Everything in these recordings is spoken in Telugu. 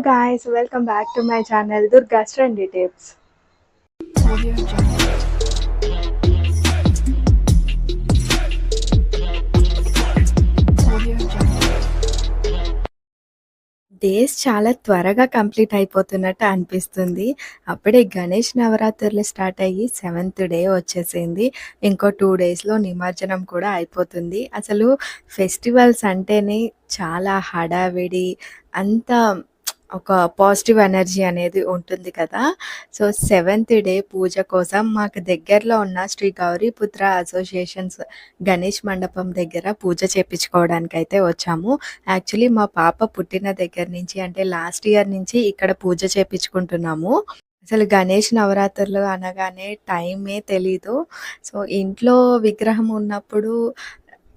guys, welcome back to my channel Durga's Trendy Tips. Days చాలా త్వరగా కంప్లీట్ అయిపోతున్నట్టు అనిపిస్తుంది. అప్పుడే గణేష్ నవరాత్రులు స్టార్ట్ అయ్యి 7th డే వచ్చేసింది. ఇంకో 2 డేస్‌లో నిమజ్జనం కూడా అయిపోతుంది. అసలు ఫెస్టివల్స్ అంటేనే చాలా హడావిడి, అంతా ఒక పాజిటివ్ ఎనర్జీ అనేది ఉంటుంది కదా! సో, 7th డే పూజ కోసం మాకు దగ్గరలో ఉన్న శ్రీ గౌరీపుత్ర అసోసియేషన్స్ గణేష్ మండపం దగ్గర పూజ చేపించుకోవడానికైతే వచ్చాము. యాక్చువల్లీ మా పాప పుట్టిన దగ్గర నుంచి అంటే లాస్ట్ ఇయర్ నుంచి ఇక్కడ పూజ చేపించుకుంటున్నాము. అసలు గణేష్ నవరాత్రులు అనగానే టైమే తెలీదు. సో, ఇంట్లో విగ్రహం ఉన్నప్పుడు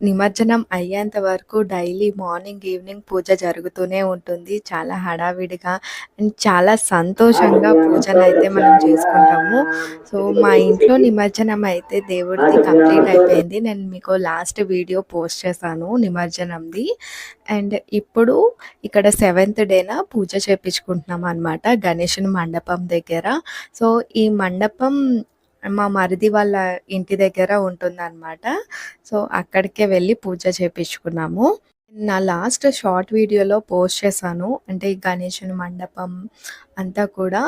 నిమజ్జనం అయ్యేంత వరకు డైలీ మార్నింగ్, ఈవినింగ్ పూజ జరుగుతూనే ఉంటుంది. చాలా హడావిడిగా అండ్ చాలా సంతోషంగా పూజనైతే మనం చేసుకుంటాము. సో, మా ఇంట్లో నిమజ్జనం అయితే దేవుడిది కంప్లీట్ అయిపోయింది. నేను మీకు లాస్ట్ వీడియో పోస్ట్ చేశాను నిమజ్జనంది. అండ్ ఇప్పుడు ఇక్కడ 7th డేన పూజ చేపించుకుంటున్నాం అనమాట గణేషుని మండపం దగ్గర. సో, ఈ మండపం మా మరిది వాళ్ళ ఇంటి దగ్గర ఉంటుందన్నమాట. సో, అక్కడికే వెళ్ళి పూజ చేపించుకున్నాము. నా లాస్ట్ షార్ట్ వీడియోలో పోస్ట్ చేశాను. అంటే ఈ గణేషుని మండపం అంతా కూడా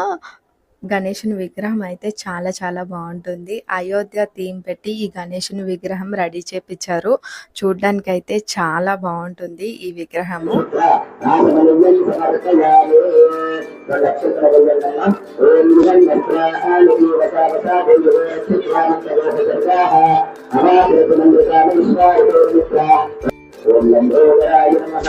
గణేషుని విగ్రహం అయితే చాలా చాలా బాగుంటుంది. అయోధ్య థీమ్ పెట్టి ఈ గణేషుని విగ్రహం రెడీ చేపించారు. చూడ్డానికైతే చాలా బాగుంటుంది ఈ విగ్రహము. ఓం లంబోదరాయ నమః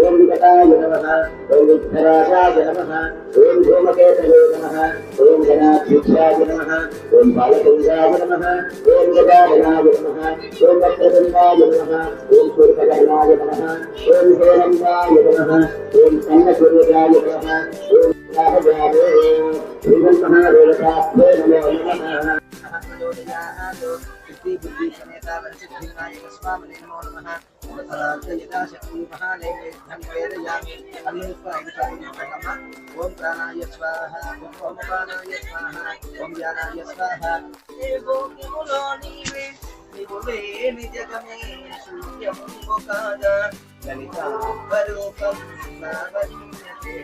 ఓం వికటాయ నమః ఓం విఘ్నరాజాయ నమః ఓం ధూమకేతవే నమః ఓం గణాధ్యక్షాయ నమః ఓం బాలచంద్రాయ నమః ఓం గజాననాయ నమః ఓం వక్రతుండాయ నమః ఓం సూర్యకర్ణాయ నమః ఓం హేరంబాయ నమః ఓం సన్నసూర్యాయ నమః ఓం రాహజాయ శ్రీమన్ మహాదేవతాభ్యో నమో నమః बुद्धि समेता वंचितभिन्नाय तस्मामने नमो नमः यदा शक्ति महादेवे धन्वेदयामि अन्यस्वाहा ओम प्राणाय स्वाहा ओम प्राणाय स्वाहा ओम ज्ञानाय स्वाहा देवो किमुलो नीवे निबुले निजगमे सूर्यं मुखाद ललिता वरूपं नावनीयते